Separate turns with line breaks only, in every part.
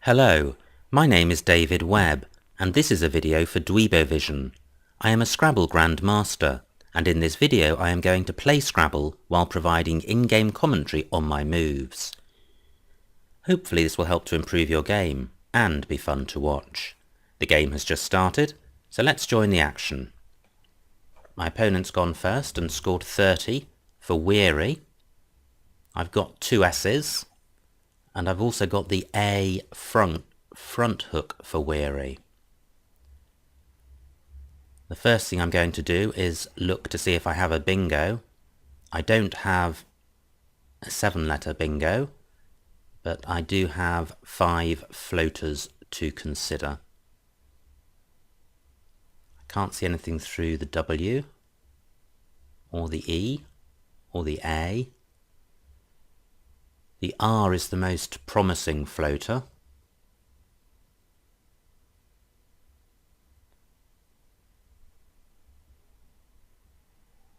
Hello, my name is David Webb, and this is a video for Dweebovision. I am a Scrabble grandmaster, and in this video I am going to play Scrabble while providing in-game commentary on my moves. Hopefully this will help to improve your game, and be fun to watch. The game has just started, so let's join the action. My opponent's gone first and scored 30 for weary. I've got 2 S's. And I've also got the A front hook for weary. The first thing I'm going to do is look to see if I have a bingo. I don't have a 7-letter bingo, but I do have 5 floaters to consider. I can't see anything through the W, or the E, or the A. The R is the most promising floater.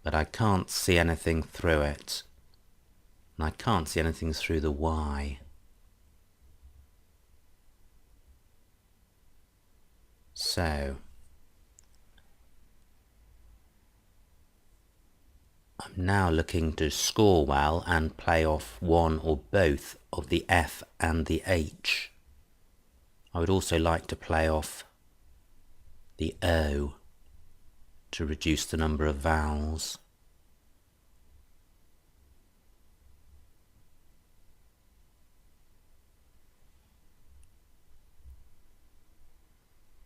But I can't see anything through it. And I can't see anything through the Y. So I'm now looking to score well and play off one or both of the F and the H. I would also like to play off the O to reduce the number of vowels.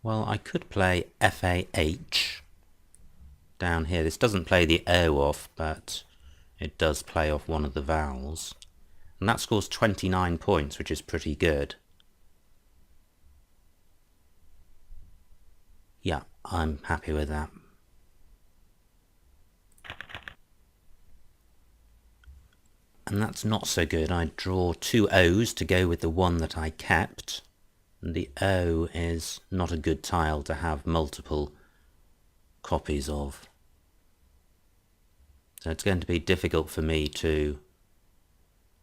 Well, I could play FAH down here. This doesn't play the O off, but it does play off one of the vowels. And that scores 29 points, which is pretty good. Yeah, I'm happy with that. And that's not so good. I draw 2 O's to go with the one that I kept. And the O is not a good tile to have multiple copies of. So it's going to be difficult for me to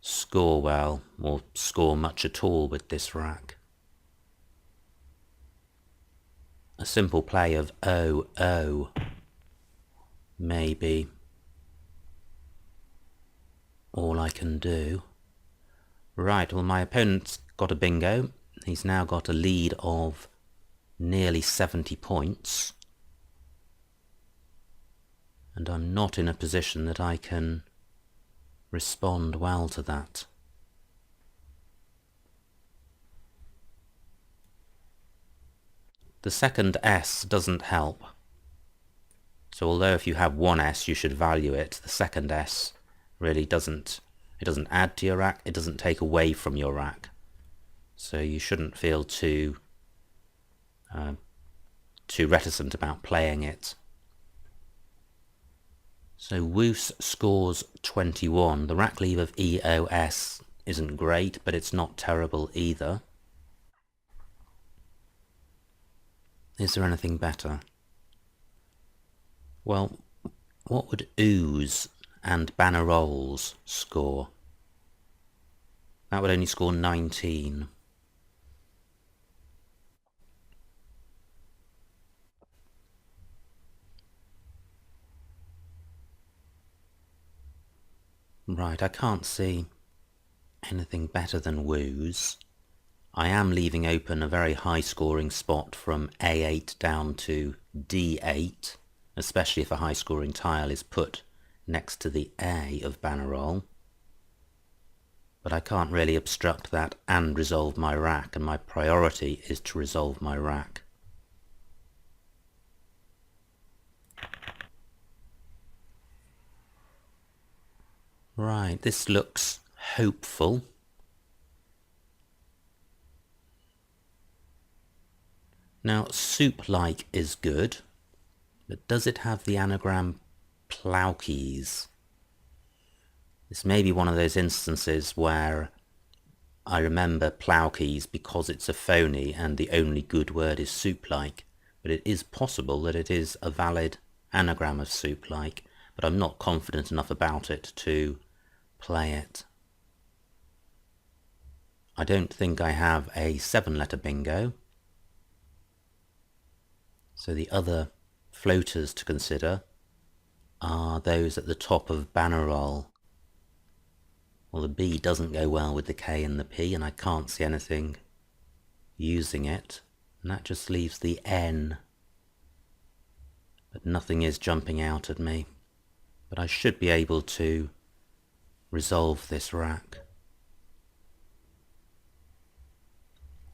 score well, or score much at all with this rack. A simple play of O, maybe all I can do. Right, well my opponent's got a bingo. He's now got a lead of nearly 70 points. And I'm not in a position that I can respond well to that. The second S doesn't help. So although if you have 1 S you should value it, the second S really doesn't add to your rack, it doesn't take away from your rack. So you shouldn't feel too reticent about playing it. So Woos scores 21. The rack leave of EOS isn't great, but it's not terrible either. Is there anything better? Well, what would Ooze and Bannerolls score? That would only score 19. Right, I can't see anything better than Woos. I am leaving open a very high scoring spot from A8 down to D8, especially if a high scoring tile is put next to the A of Bannerol. But I can't really obstruct that and resolve my rack, and my priority is to resolve my rack. Right, this looks hopeful. Now, soup-like is good, but does it have the anagram Plowkeys? This may be one of those instances where I remember Plowkeys because it's a phony and the only good word is soup-like, but it is possible that it is a valid anagram of soup-like, but I'm not confident enough about it to play it. I don't think I have a 7-letter bingo. So the other floaters to consider are those at the top of banner roll. Well, the B doesn't go well with the K and the P, and I can't see anything using it. And that just leaves the N. But nothing is jumping out at me. But I should be able to resolve this rack.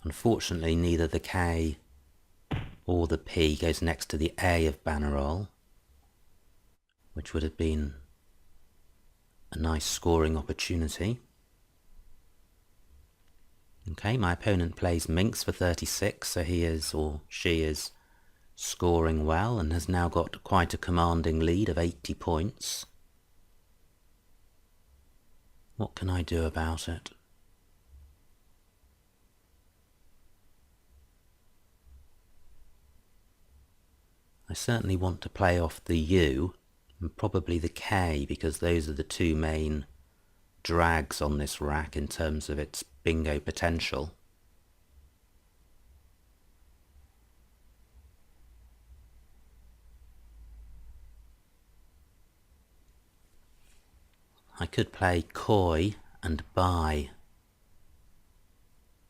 Unfortunately, neither the K or the P goes next to the A of banner roll, which would have been a nice scoring opportunity. Okay, my opponent plays minx for 36, so he is, or she is, scoring well and has now got quite a commanding lead of 80 points. What can I do about it? I certainly want to play off the U and probably the K, because those are the two main drags on this rack in terms of its bingo potential. I could play coy and buy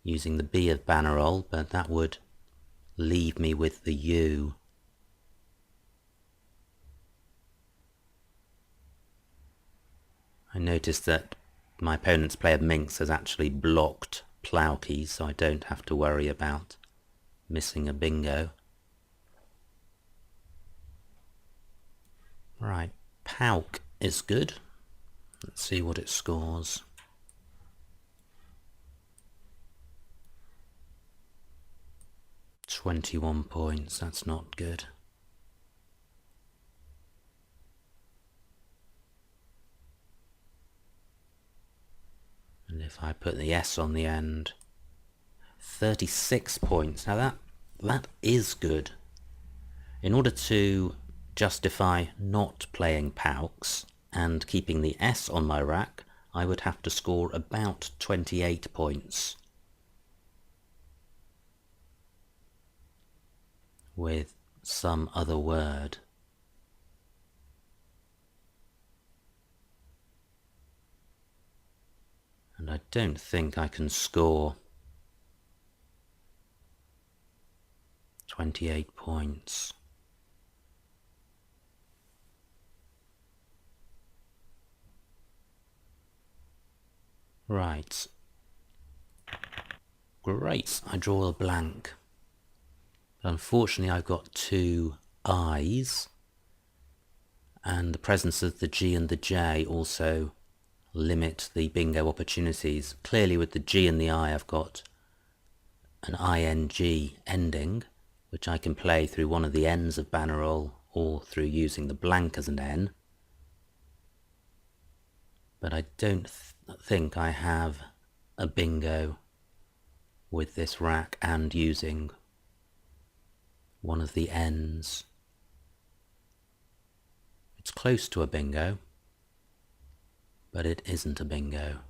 using the B of banner roll, but that would leave me with the U. I noticed that my opponent's play of minx has actually blocked plough keys, so I don't have to worry about missing a bingo. Right, Pauk is good. Let's see what it scores. £21 points, that's not good. And if I put the S on the end, 36 points. Now that is good. In order to justify not playing Pauks and keeping the S on my rack, I would have to score about 28 points. With some other word. And I don't think I can score 28 points. Right. Great, I draw a blank. But unfortunately I've got two I's, and the presence of the G and the J also limit the bingo opportunities. Clearly with the G and the I I've got an ing ending, which I can play through one of the N's of banner roll or through using the blank as an N. But I don't think I have a bingo with this rack and using one of the N's. It's close to a bingo, but it isn't a bingo.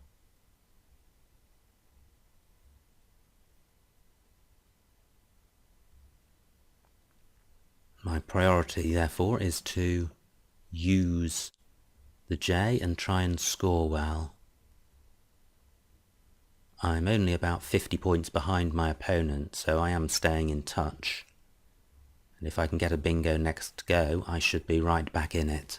My priority, therefore, is to use the J and try and score well. I'm only about 50 points behind my opponent, so I am staying in touch. And if I can get a bingo next go, I should be right back in it.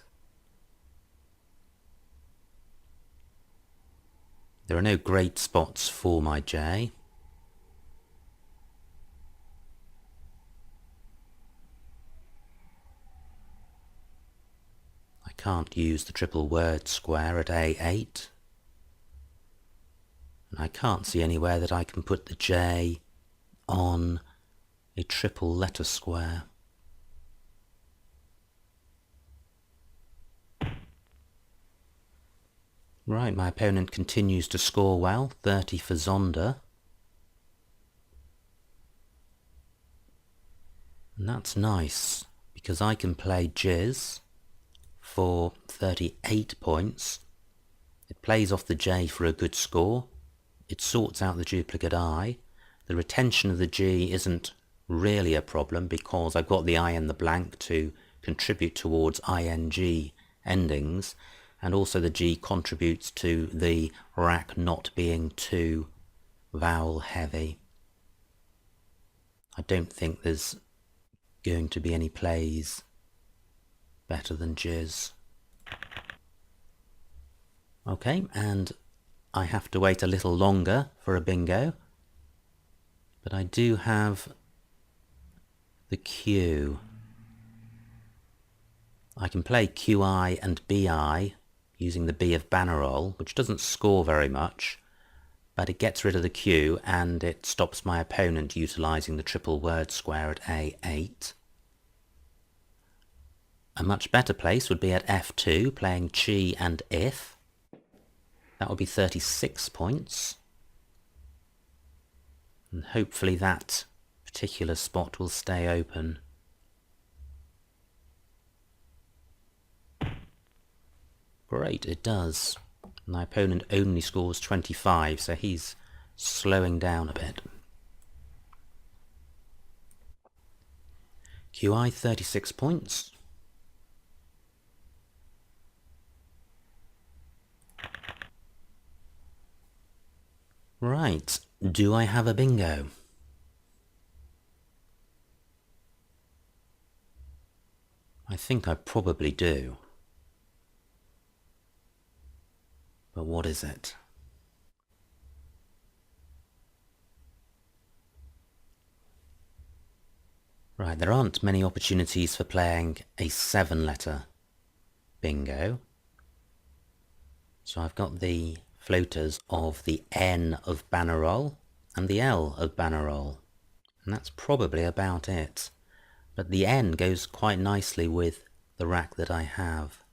There are no great spots for my J. I can't use the triple word square at A8. And I can't see anywhere that I can put the J on a triple letter square. Right, my opponent continues to score well, 30 for Zonda. And that's nice, because I can play Jizz for 38 points. It plays off the J for a good score, it sorts out the duplicate I. The retention of the G isn't really a problem because I've got the I and the blank to contribute towards ing endings, and also the G contributes to the rack not being too vowel heavy. I don't think there's going to be any plays better than jizz. Okay, and I have to wait a little longer for a bingo, but I do have the Q. I can play QI and BI using the B of Bannerol, which doesn't score very much, but it gets rid of the Q and it stops my opponent utilising the triple word square at A8. A much better place would be at F2, playing chi and if. That would be 36 points. And hopefully that particular spot will stay open. Great, it does. My opponent only scores 25, so he's slowing down a bit. QI 36 points. Right, do I have a bingo? I think I probably do. But what is it? Right, there aren't many opportunities for playing a 7-letter bingo. So I've got the floaters of the N of Bannerol and the L of Bannerol. And that's probably about it. But the N goes quite nicely with the rack that I have.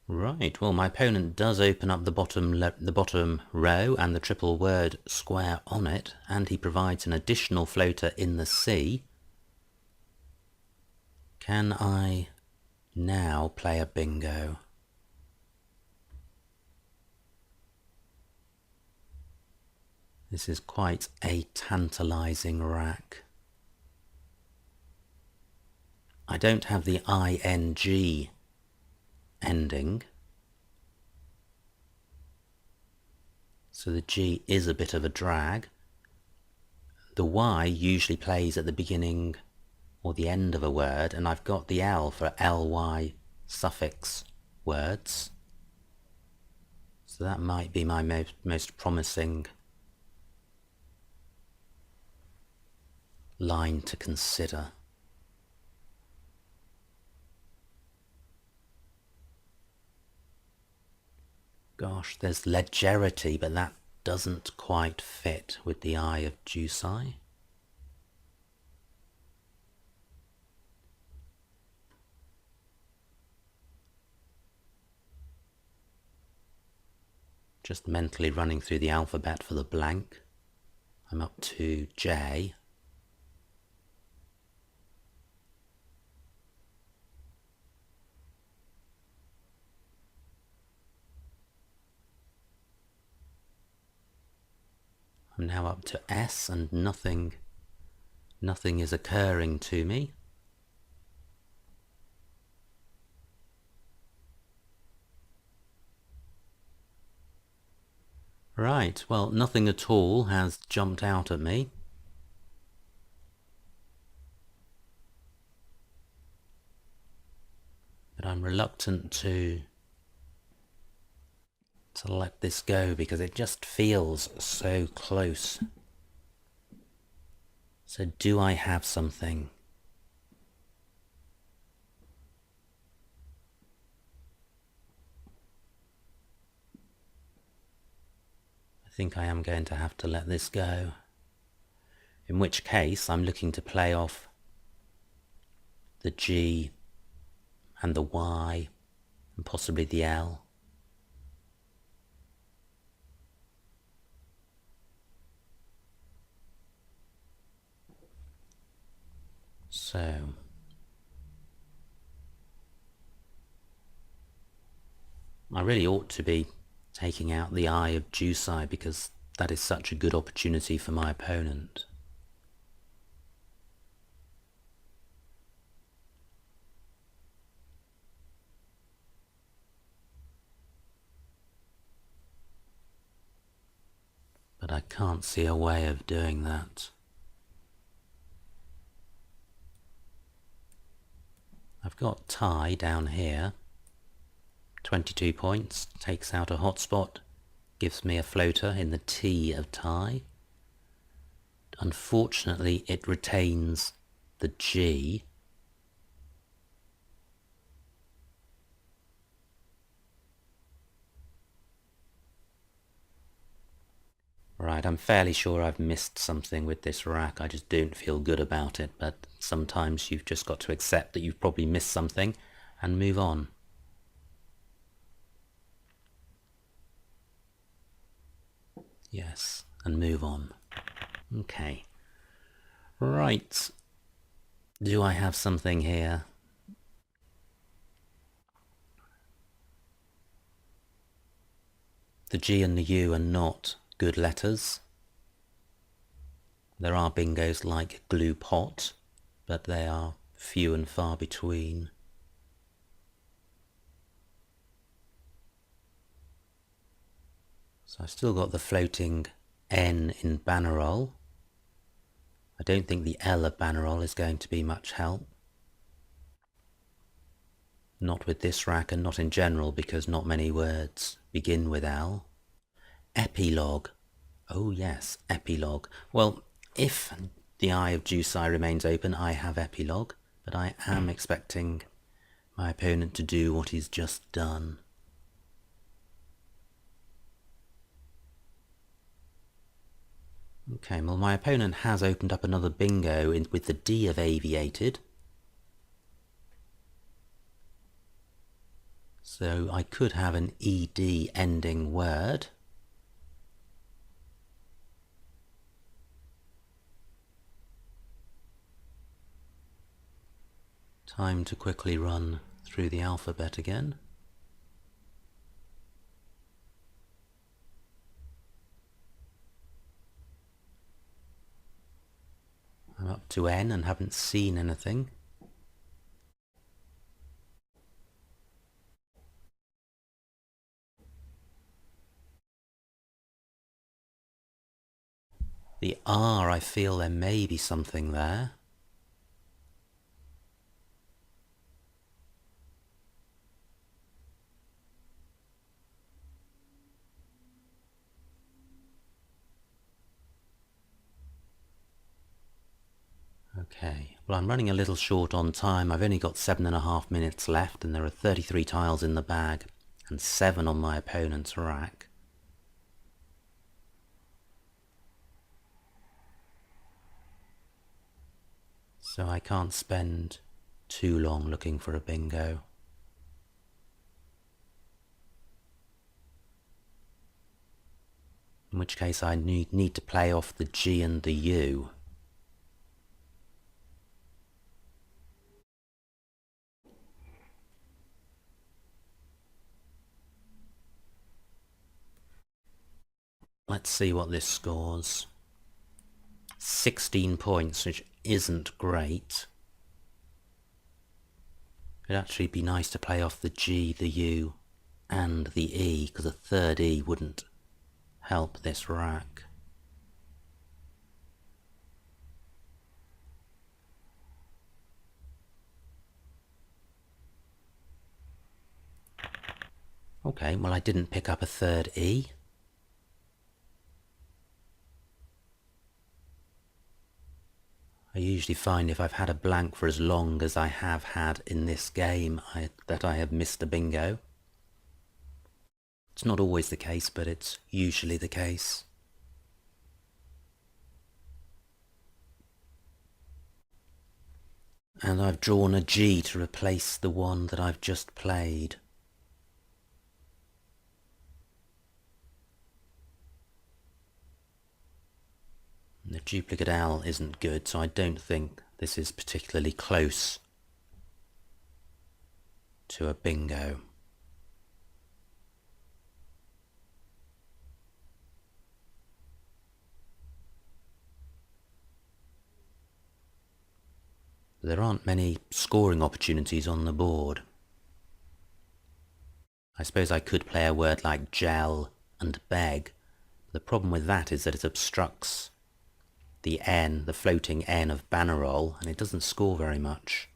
Right, well my opponent does open up the bottom row and the triple word square on it, and he provides an additional floater in the C. Can I now play a bingo? This is quite a tantalising rack. I don't have the ing ending, so the G is a bit of a drag. The Y usually plays at the beginning or the end of a word, and I've got the L for ly suffix words, so that might be my most promising line to consider. Gosh, there's legerity, but that doesn't quite fit with the I of Jusai. Just mentally running through the alphabet for the blank. I'm up to J. I'm now up to S and nothing is occurring to me. Right, well, nothing at all has jumped out at me. But I'm reluctant to let this go because it just feels so close. So do I have something? I think I am going to have to let this go. In which case I'm looking to play off the G and the Y and possibly the L. So, I really ought to be taking out the eye of Jusai because that is such a good opportunity for my opponent. But I can't see a way of doing that. I've got tie down here. 22 points, takes out a hotspot, gives me a floater in the T of tie. Unfortunately, it retains the G. Right, I'm fairly sure I've missed something with this rack. I just don't feel good about it, but sometimes you've just got to accept that you've probably missed something and move on. Yes, and move on. Okay. Right. Do I have something here? The G and the U are not good letters. There are bingos like Glue Pot, but they are few and far between. So I've still got the floating N in Bannerol. I don't think the L of Bannerol is going to be much help. Not with this rack and not in general because not many words begin with L. Epilogue. Oh yes, epilogue. Well, if the eye of Jusai remains open, I have epilogue, but I am expecting my opponent to do what he's just done. Okay, well my opponent has opened up another bingo with the D of aviated. So I could have an ED ending word. Time to quickly run through the alphabet again. I'm up to N and haven't seen anything. The R, I feel there may be something there. Okay, well I'm running a little short on time. I've only got 7.5 minutes left and there are 33 tiles in the bag and 7 on my opponent's rack. So I can't spend too long looking for a bingo. In which case I need to play off the G and the U. Let's see what this scores. 16 points, which isn't great. It'd actually be nice to play off the G, the U, and the E, because a third E wouldn't help this rack. Okay, well I didn't pick up a third E. I usually find if I've had a blank for as long as I have had in this game, that I have missed a bingo. It's not always the case, but it's usually the case. And I've drawn a G to replace the one that I've just played. The duplicate L isn't good, so I don't think this is particularly close to a bingo. There aren't many scoring opportunities on the board. I suppose I could play a word like gel and beg. The problem with that is that it obstructs the N, the floating N of bannerol, and it doesn't score very much.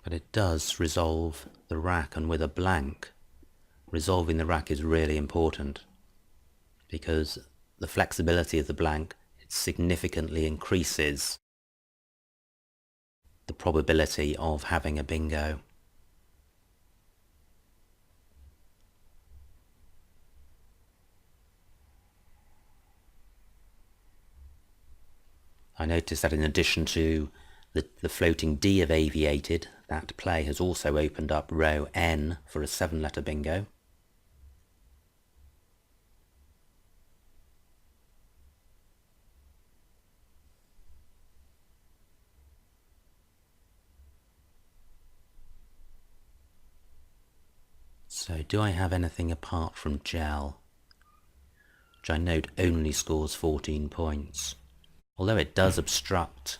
But it does resolve the rack, and with a blank, resolving the rack is really important because the flexibility of the blank, it significantly increases the probability of having a bingo. I noticed that in addition to the floating D of aviated, that play has also opened up row N for a 7-letter bingo. So do I have anything apart from gel, which I note only scores 14 points. Although it does obstruct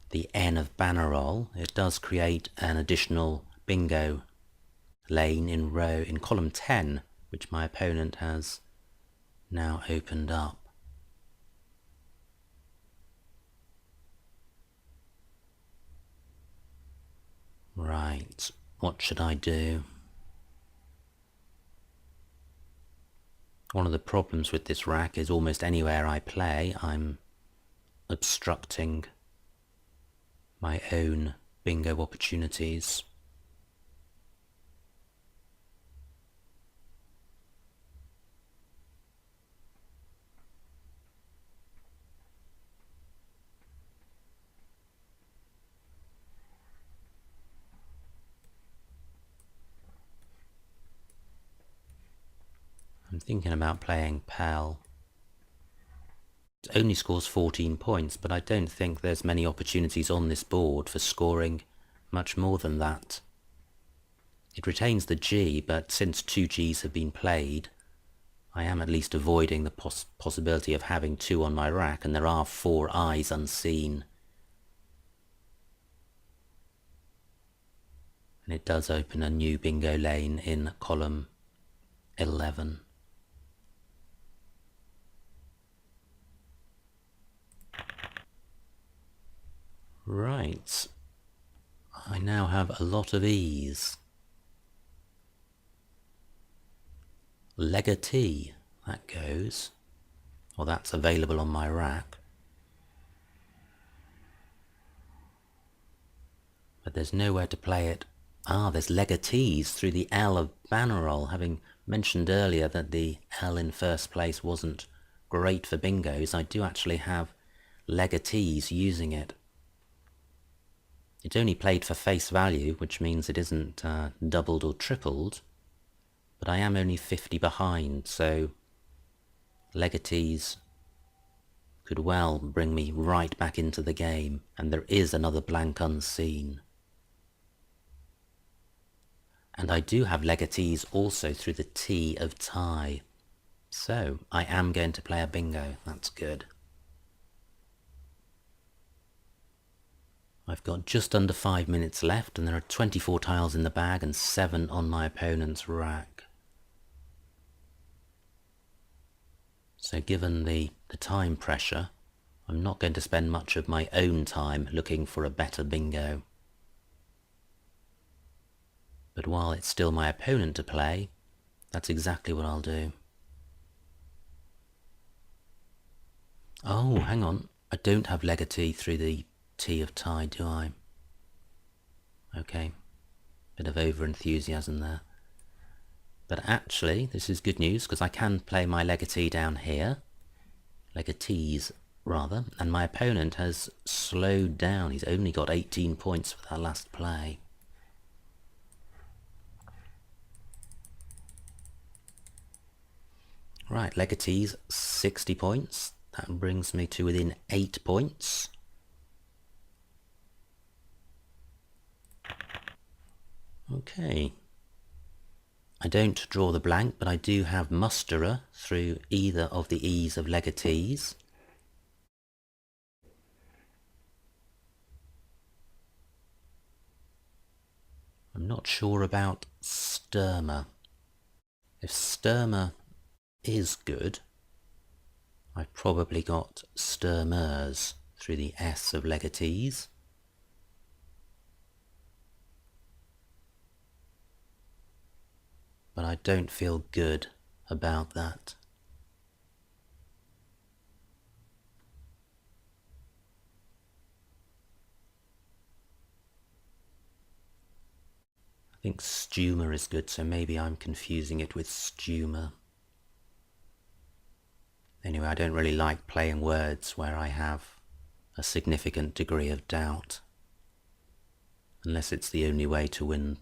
the N of bannerol, it does create an additional bingo lane in column 10, which my opponent has now opened up. Right, what should I do? One of the problems with this rack is almost anywhere I play, I'm obstructing my own bingo opportunities. I'm thinking about playing Pal. It only scores 14 points, but I don't think there's many opportunities on this board for scoring much more than that. It retains the G, but since 2 Gs have been played, I am at least avoiding the possibility of having 2 on my rack, and there are 4 I's unseen. And it does open a new bingo lane in column 11. Right, I now have a lot of E's. Legatee, that goes. Well, that's available on my rack. But there's nowhere to play it. Ah, there's legatees through the L of bannerol, having mentioned earlier that the L in first place wasn't great for bingos. I do actually have legatees using it. It's only played for face value, which means it isn't doubled or tripled, but I am only 50 behind, so legatees could well bring me right back into the game, and there is another blank unseen. And I do have legatees also through the T of tie, so I am going to play a bingo. That's good. I've got just under 5 minutes left, and there are 24 tiles in the bag and 7 on my opponent's rack. So given the time pressure, I'm not going to spend much of my own time looking for a better bingo. But while it's still my opponent to play, that's exactly what I'll do. Oh, hang on. I don't have legatee through the T of tie, do I? Okay, bit of over-enthusiasm there. But actually, this is good news, because I can play my legatee down here. Legatees, rather. And my opponent has slowed down. He's only got 18 points for that last play. Right, legatees, 60 points. That brings me to within 8 points. Okay. I don't draw the blank, but I do have musterer through either of the E's of legatees. I'm not sure about sturmer. If sturmer is good, I've probably got sturmers through the S of legatees. But I don't feel good about that. I think stumer is good, so maybe I'm confusing it with stumer. Anyway, I don't really like playing words where I have a significant degree of doubt, unless it's the only way to win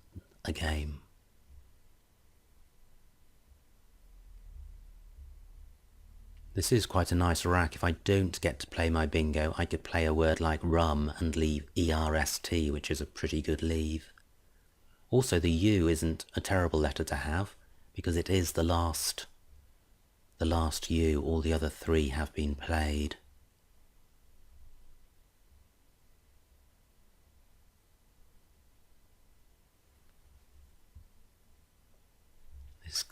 a game. This is quite a nice rack. If I don't get to play my bingo, I could play a word like rum and leave ERST, which is a pretty good leave. Also, the U isn't a terrible letter to have, because it is the last U. All the other three have been played.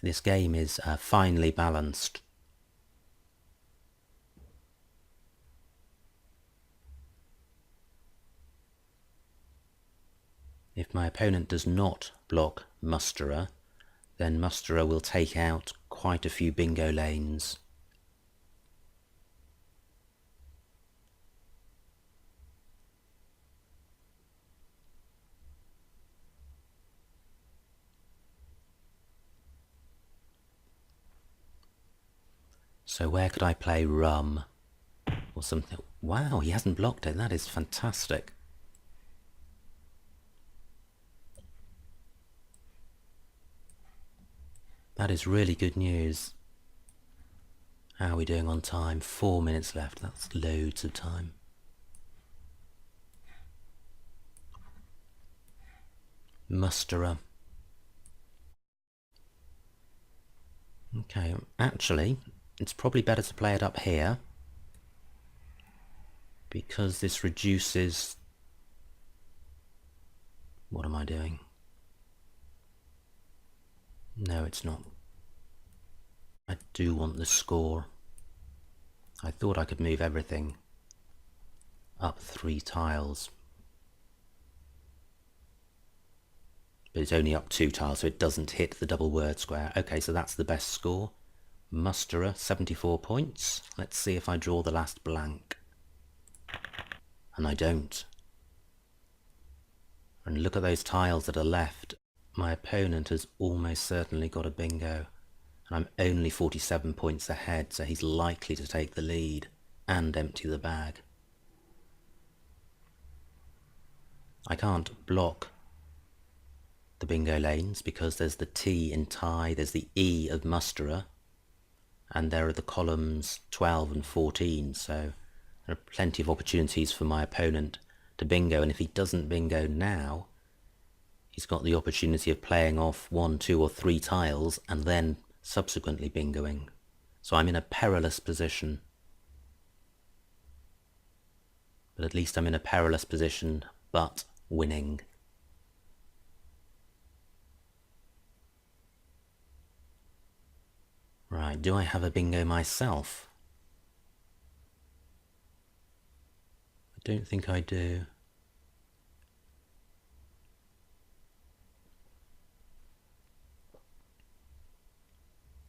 This game is finely balanced. If my opponent does not block musterer, then musterer will take out quite a few bingo lanes. So where could I play rum or something? Wow, he hasn't blocked it. That is fantastic. That is really good news. How are we doing on time? 4 minutes left. That's loads of time. Musterer. Okay, actually, it's probably better to play it up here, because this reduces... What am I doing? No, it's not. I do want the score. I thought I could move everything up 3 tiles. But it's only up 2 tiles, so it doesn't hit the double word square. Okay, so that's the best score. Musterer, 74 points. Let's see if I draw the last blank. And I don't. And look at those tiles that are left. My opponent has almost certainly got a bingo. And I'm only 47 points ahead, so he's likely to take the lead and empty the bag. I can't block the bingo lanes because there's the T in tie, there's the E of musterer, and there are the columns 12 and 14, so there are plenty of opportunities for my opponent to bingo, and if he doesn't bingo now, he's got the opportunity of playing off 1, 2 or 3 tiles and then subsequently bingoing. So I'm in a perilous position. But at least I'm in a perilous position, but winning. Right, do I have a bingo myself? I don't think I do.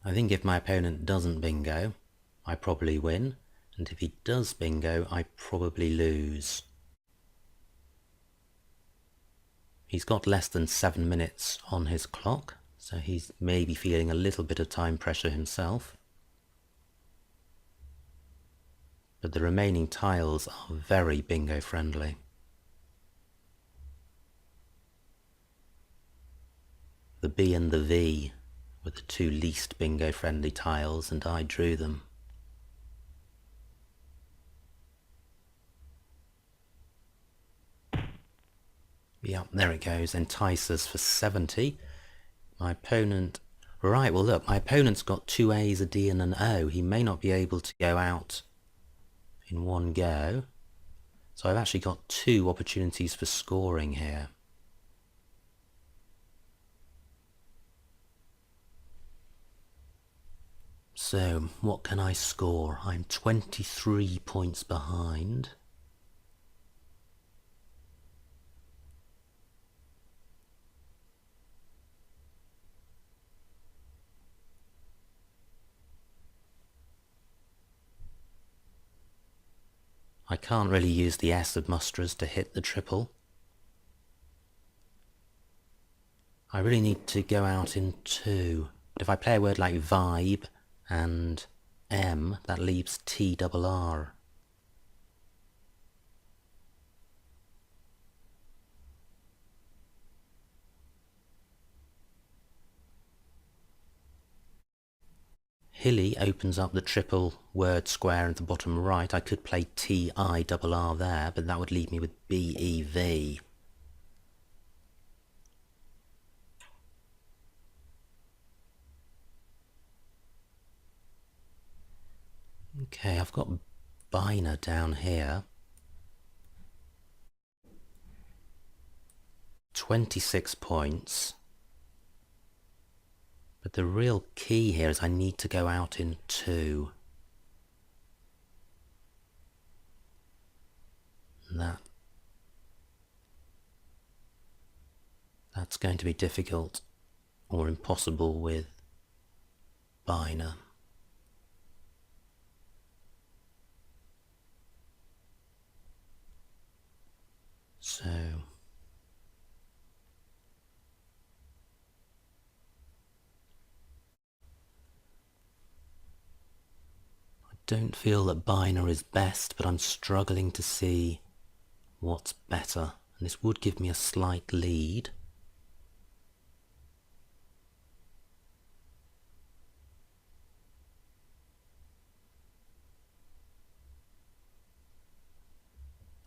I think if my opponent doesn't bingo, I probably win, and if he does bingo, I probably lose. He's got less than 7 minutes on his clock, so he's maybe feeling a little bit of time pressure himself. But the remaining tiles are very bingo friendly. The B and the V were the 2 least bingo friendly tiles, and I drew them. Yep, there it goes. Enticers for 70. My opponent... Right, well look, my opponent's got 2 A's, a D and an O. He may not be able to go out in one go. So I've actually got 2 opportunities for scoring here. So, what can I score? I'm 23 points behind. I can't really use the S of musterers to hit the triple. I really need to go out in 2. But if I play a word like vibe and M, that leaves TRR. Hilly opens up the triple word square at the bottom right. I could play TIRR there, but that would leave me with BEV. Okay, I've got Biner down here. 26 points. But the real key here is I need to go out in 2. And that's going to be difficult or impossible with Biner. So I don't feel that Biner is best, but I'm struggling to see what's better. And this would give me a slight lead.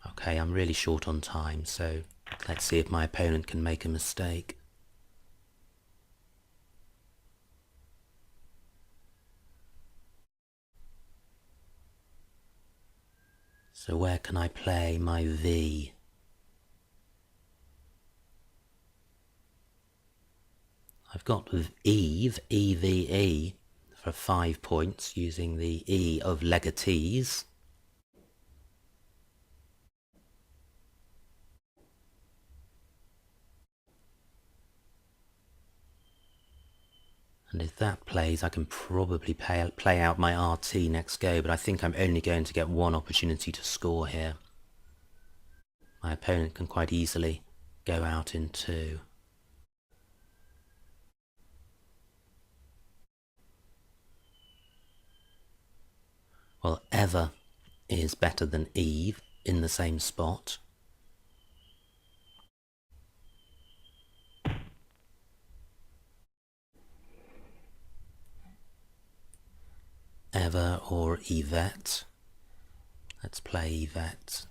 Okay, I'm really short on time, so let's see if my opponent can make a mistake. So where can I play my V? I've got Eve, EVE, for 5 points using the E of legatees. And if that plays, I can probably play out my RT next go, but I think I'm only going to get 1 opportunity to score here. My opponent can quite easily go out in 2. Well, Ever is better than Eve in the same spot. Ever or Yvette. Let's play Yvette,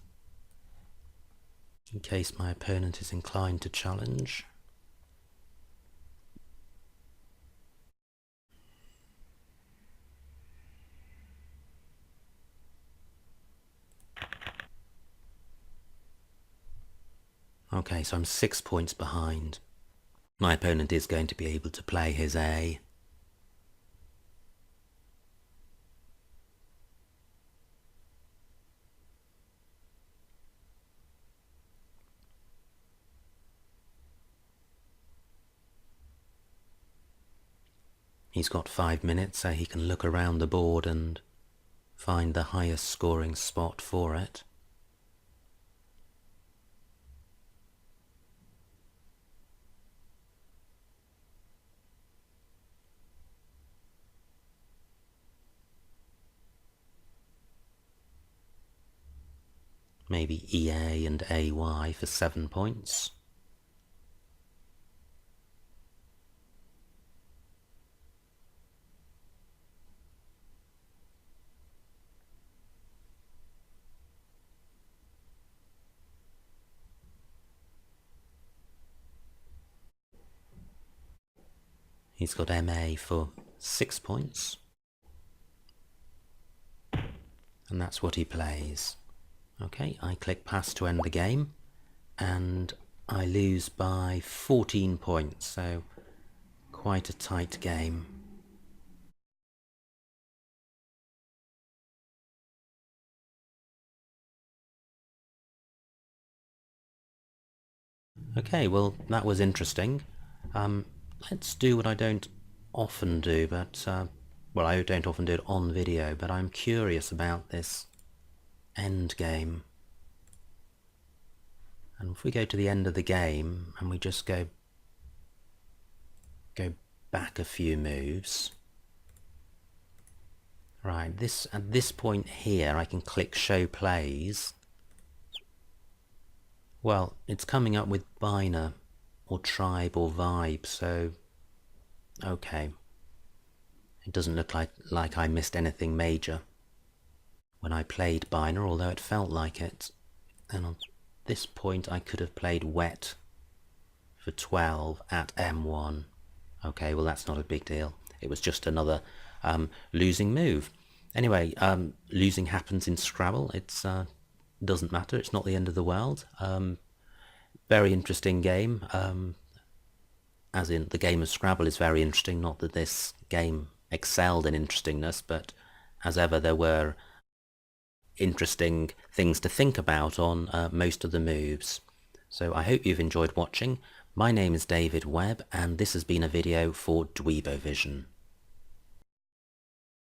in case my opponent is inclined to challenge. Okay, so I'm 6 points behind. My opponent is going to be able to play his A. He's got 5 minutes, so he can look around the board and find the highest scoring spot for it. Maybe EA and AY for 7 points. He's got MA for 6 points. And that's what he plays. Okay, I click pass to end the game, and I lose by 14 points, so quite a tight game. Okay, well, that was interesting. Let's do what I don't often do, but, well, I don't often do it on video, but I'm curious about this end game. And if we go to the end of the game, and we just go back a few moves. Right, at this point here, I can click Show Plays. Well, it's coming up with Biner, or Tribe, or Vibe, so okay. It doesn't look like I missed anything major when I played Biner, although it felt like it. And on this point I could have played Wet for 12 at M1. Okay, well that's not a big deal. It was just another losing move. Anyway, losing happens in Scrabble. It's doesn't matter. It's not the end of the world. Very interesting game. As in, the game of Scrabble is very interesting. Not that this game excelled in interestingness, but as ever, there were interesting things to think about on most of the moves. So I hope you've enjoyed watching. My name is David Webb, and this has been a video for Dweebovision.